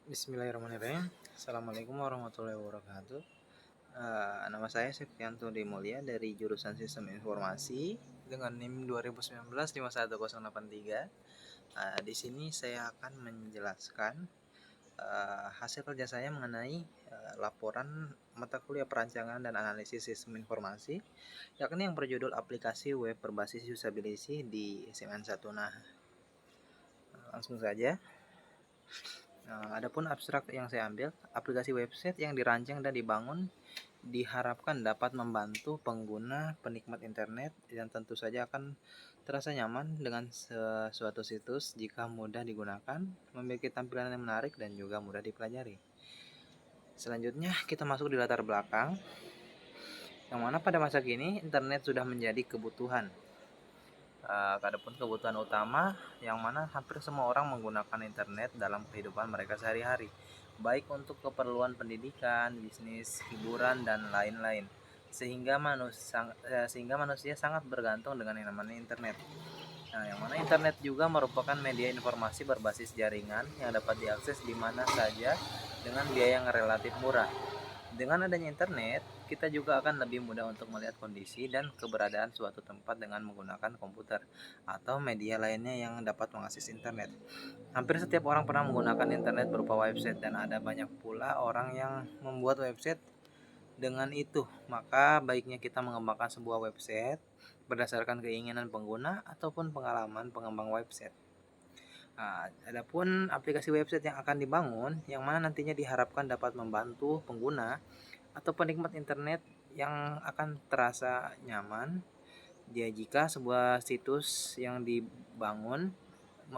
Bismillahirrahmanirrahim. Assalamualaikum warahmatullahi wabarakatuh. Nama saya Septianto Demulya dari jurusan Sistem Informasi dengan NIM 2019 51083. Di sini saya akan menjelaskan hasil kerja saya mengenai laporan mata kuliah perancangan dan analisis sistem informasi, yakni yang berjudul aplikasi web berbasis usability di SMN 1. Langsung saja. Adapun abstrak yang saya ambil, aplikasi website yang dirancang dan dibangun diharapkan dapat membantu pengguna penikmat internet dan tentu saja akan terasa nyaman dengan suatu situs jika mudah digunakan, memiliki tampilan yang menarik dan juga mudah dipelajari. Selanjutnya kita masuk di latar belakang, yang mana pada masa kini internet sudah menjadi kebutuhan. Adapun kebutuhan utama yang mana hampir semua orang menggunakan internet dalam kehidupan mereka sehari-hari, baik untuk keperluan pendidikan, bisnis, hiburan, dan lain-lain. Sehingga manusia sangat bergantung dengan yang namanya internet. Yang mana internet juga merupakan media informasi berbasis jaringan yang dapat diakses di mana saja dengan biaya yang relatif murah. Dengan adanya internet, kita juga akan lebih mudah untuk melihat kondisi dan keberadaan suatu tempat dengan menggunakan komputer atau media lainnya yang dapat mengakses internet. Hampir setiap orang pernah menggunakan internet berupa website dan ada banyak pula orang yang membuat website dengan itu. Maka baiknya kita mengembangkan sebuah website berdasarkan keinginan pengguna ataupun pengalaman pengembang website. Adapun aplikasi website yang akan dibangun, yang mana nantinya diharapkan dapat membantu pengguna atau penikmat internet yang akan terasa nyaman jika sebuah situs yang dibangun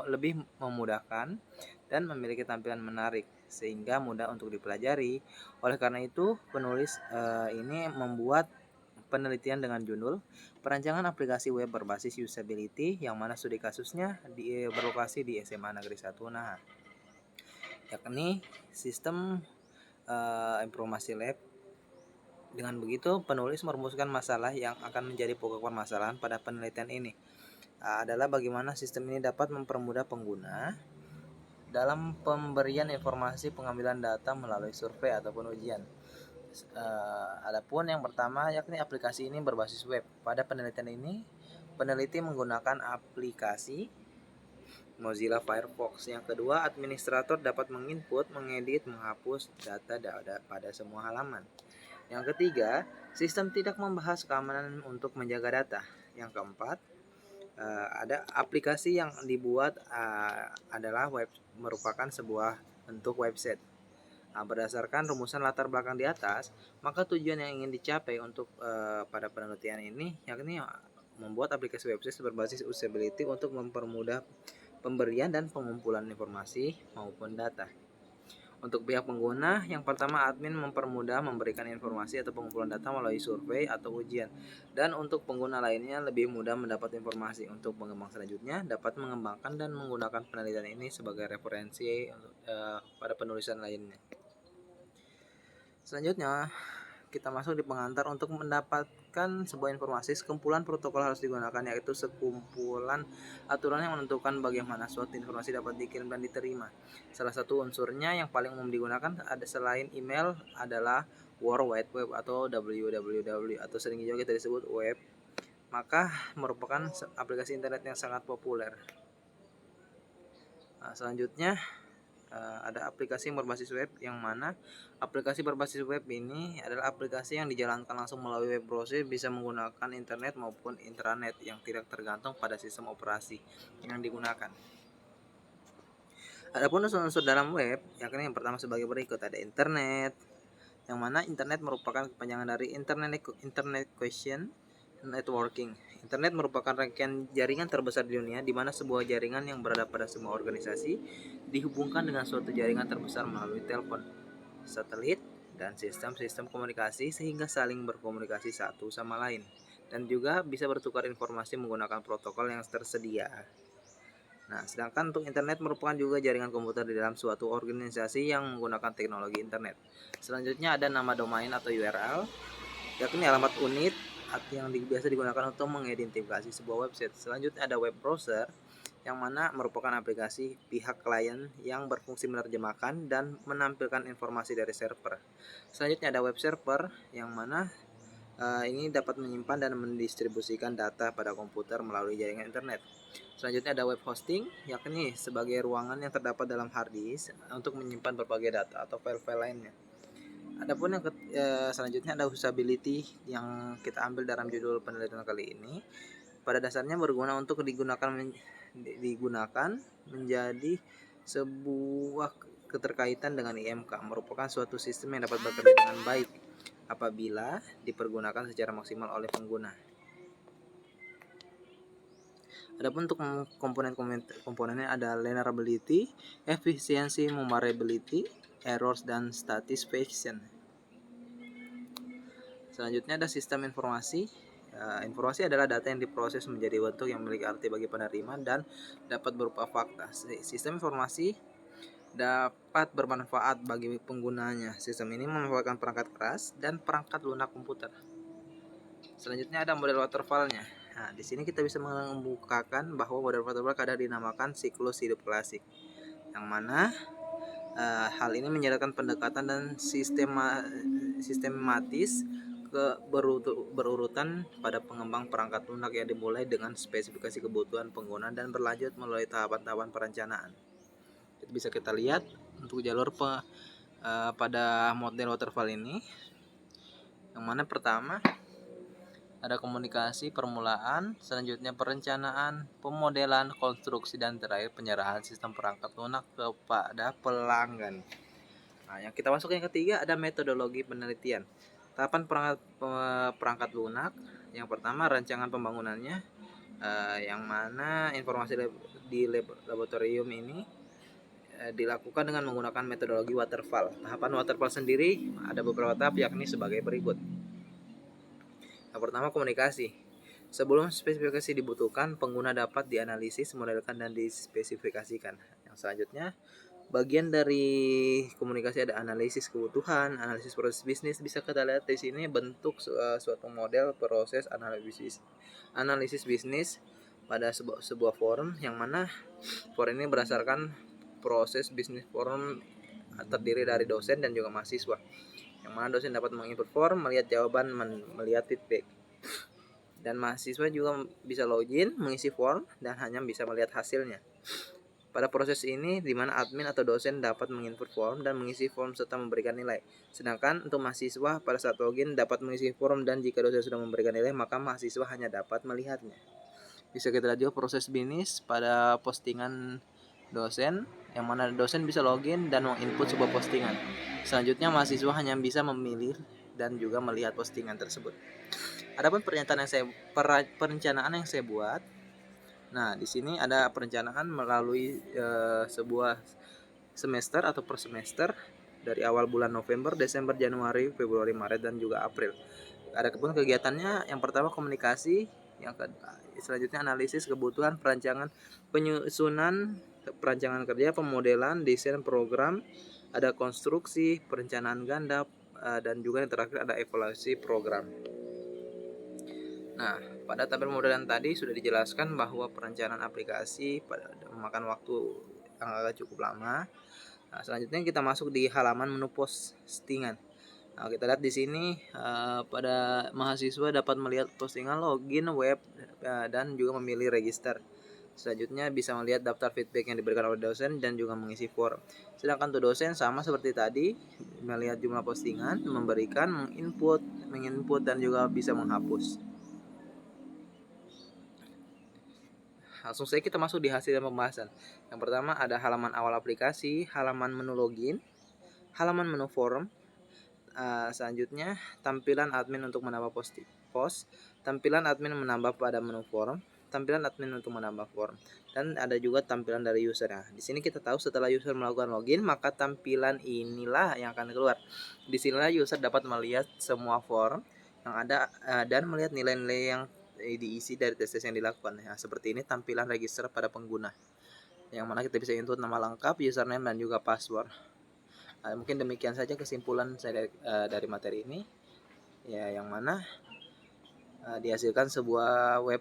lebih memudahkan dan memiliki tampilan menarik sehingga mudah untuk dipelajari. Oleh karena itu, penulis ini membuat penelitian dengan judul Perancangan Aplikasi Web Berbasis Usability, yang mana studi kasusnya berlokasi di SMA Negeri 1 yakni Sistem Informasi Lab. Dengan begitu, penulis merumuskan masalah yang akan menjadi pokok permasalahan pada penelitian ini adalah bagaimana sistem ini dapat mempermudah pengguna dalam pemberian informasi pengambilan data melalui survei ataupun ujian. Adapun yang pertama yakni aplikasi ini berbasis web. Pada penelitian ini, peneliti menggunakan aplikasi Mozilla Firefox. Yang kedua, administrator dapat menginput, mengedit, menghapus data pada semua halaman. Yang ketiga, sistem tidak membahas keamanan untuk menjaga data. Yang keempat, ada aplikasi yang dibuat adalah merupakan sebuah bentuk website. Berdasarkan rumusan latar belakang di atas, maka tujuan yang ingin dicapai untuk pada penelitian ini yakni membuat aplikasi website berbasis usability untuk mempermudah pemberian dan pengumpulan informasi maupun data. Untuk pihak pengguna, yang pertama admin mempermudah memberikan informasi atau pengumpulan data melalui survei atau ujian. Dan untuk pengguna lainnya lebih mudah mendapat informasi. Untuk pengembang selanjutnya dapat mengembangkan dan menggunakan penelitian ini sebagai referensi pada penulisan lainnya. Selanjutnya, kita masuk di pengantar. Untuk mendapatkan sebuah informasi, sekumpulan protokol harus digunakan, yaitu sekumpulan aturan yang menentukan bagaimana suatu informasi dapat dikirim dan diterima. Salah satu unsurnya yang paling umum digunakan ada selain email adalah World Wide Web atau WWW atau sering juga kita disebut web. Maka merupakan aplikasi internet yang sangat populer. Selanjutnya ada aplikasi yang berbasis web, yang mana aplikasi berbasis web ini adalah aplikasi yang dijalankan langsung melalui web browser, bisa menggunakan internet maupun intranet yang tidak tergantung pada sistem operasi yang digunakan. Adapun unsur-unsur dalam web, yakni yang pertama sebagai berikut. Ada internet, yang mana internet merupakan kepanjangan dari internet connection networking. Internet merupakan rangkaian jaringan terbesar di dunia, di mana sebuah jaringan yang berada pada semua organisasi dihubungkan dengan suatu jaringan terbesar melalui telepon, satelit, dan sistem-sistem komunikasi sehingga saling berkomunikasi satu sama lain, dan juga bisa bertukar informasi menggunakan protokol yang tersedia. Sedangkan untuk internet merupakan juga jaringan komputer di dalam suatu organisasi yang menggunakan teknologi internet. Selanjutnya ada nama domain atau URL, yakni alamat unit yang biasa digunakan untuk mengidentifikasi sebuah website. Selanjutnya ada web browser, yang mana merupakan aplikasi pihak klien yang berfungsi menerjemahkan dan menampilkan informasi dari server. Selanjutnya ada web server, yang mana ini dapat menyimpan dan mendistribusikan data pada komputer melalui jaringan internet. Selanjutnya ada web hosting, yakni sebagai ruangan yang terdapat dalam hard disk untuk menyimpan berbagai data atau file-file lainnya. Adapun yang selanjutnya ada usability, yang kita ambil dalam judul penelitian kali ini. Pada dasarnya berguna untuk digunakan menjadi sebuah keterkaitan dengan IMK, merupakan suatu sistem yang dapat bekerja dengan baik apabila dipergunakan secara maksimal oleh pengguna. Adapun untuk komponennya ada learnability, efficiency, memorability, errors, dan satisfaction. Selanjutnya ada sistem informasi. Informasi adalah data yang diproses menjadi bentuk yang memiliki arti bagi penerima dan dapat berupa fakta. Sistem informasi dapat bermanfaat bagi penggunanya. Sistem ini memanfaatkan perangkat keras dan perangkat lunak komputer. Selanjutnya ada model waterfall-nya. Nah, di sini kita bisa membukakan bahwa model waterfall kadang dinamakan siklus hidup klasik, yang mana hal ini menjadikan pendekatan dan sistematis berurutan pada pengembang perangkat lunak yang dimulai dengan spesifikasi kebutuhan pengguna dan berlanjut melalui tahapan-tahapan perencanaan. Itu bisa kita lihat untuk jalur pada model waterfall ini, yang mana pertama ada komunikasi permulaan, selanjutnya perencanaan, pemodelan, konstruksi, dan terakhir penyerahan sistem perangkat lunak kepada pelanggan. Nah, yang kita masuk yang ketiga ada metodologi penelitian. Tahapan perangkat lunak. Yang pertama rancangan pembangunannya, yang mana informasi di laboratorium ini dilakukan dengan menggunakan metodologi waterfall. Tahapan waterfall sendiri ada beberapa tahap, yakni sebagai berikut. Yang pertama komunikasi. Sebelum spesifikasi dibutuhkan, pengguna dapat dianalisis, modelkan, dan dispesifikasikan. Yang selanjutnya bagian dari komunikasi ada analisis kebutuhan, analisis proses bisnis. Bisa kita lihat di sini bentuk suatu model proses analisis bisnis pada sebuah forum, yang mana forum ini berdasarkan proses bisnis forum terdiri dari dosen dan juga mahasiswa, yang mana dosen dapat menginput form, melihat jawaban, melihat feedback, dan mahasiswa juga bisa login, mengisi form, dan hanya bisa melihat hasilnya. Pada proses ini, di mana admin atau dosen dapat menginput form dan mengisi form serta memberikan nilai. Sedangkan untuk mahasiswa, pada saat login dapat mengisi form, dan jika dosen sudah memberikan nilai, maka mahasiswa hanya dapat melihatnya. Bisa kita lihat juga proses bisnis pada postingan dosen, yang mana dosen bisa login dan menginput sebuah postingan. Selanjutnya mahasiswa hanya bisa memilih dan juga melihat postingan tersebut. Adapun perencanaan yang saya buat. Nah, di sini ada perencanaan melalui sebuah semester atau per semester dari awal bulan November, Desember, Januari, Februari, Maret, dan juga April. Ada pun kegiatannya, yang pertama komunikasi, yang selanjutnya analisis kebutuhan, perancangan, penyusunan perancangan kerja, pemodelan, desain program, ada konstruksi, perencanaan ganda, dan juga yang terakhir ada evaluasi program. Nah, pada tabel modelan tadi sudah dijelaskan bahwa perencanaan aplikasi memakan waktu yang agak cukup lama. Nah, selanjutnya kita masuk di halaman menu postingan. Nah, kita lihat di sini pada mahasiswa dapat melihat postingan, login web, dan juga memilih register. Selanjutnya bisa melihat daftar feedback yang diberikan oleh dosen dan juga mengisi form. Sedangkan untuk dosen sama seperti tadi, melihat jumlah postingan, memberikan, menginput, dan juga bisa menghapus. Langsung saja kita masuk di hasil pembahasan. Yang pertama ada halaman awal aplikasi, halaman menu login, halaman menu form. Selanjutnya tampilan admin untuk menambah post, tampilan admin menambah pada menu form, tampilan admin untuk menambah form, dan ada juga tampilan dari user. Nah, di sini kita tahu setelah user melakukan login, maka tampilan inilah yang akan keluar. Di sinilah user dapat melihat semua form yang ada dan melihat nilai-nilai yang diisi dari tes yang dilakukan. Nah, seperti ini tampilan register pada pengguna, yang mana kita bisa input nama lengkap, username, dan juga password. Mungkin demikian saja kesimpulan saya dari materi ini, ya, yang mana dihasilkan sebuah web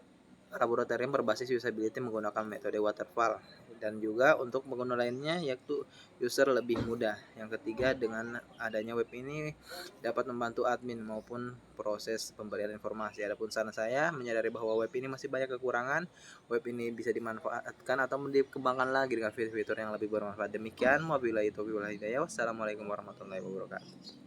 laboratorium berbasis usability menggunakan metode waterfall, dan juga untuk pengguna lainnya yaitu user lebih mudah. Yang ketiga, dengan adanya web ini dapat membantu admin maupun proses pemberian informasi. Adapun saran saya, menyadari bahwa web ini masih banyak kekurangan, web ini bisa dimanfaatkan atau dikembangkan lagi dengan fitur-fitur yang lebih bermanfaat. Demikian, wabillahi taufiq wal hidayah. Wassalamualaikum warahmatullahi wabarakatuh.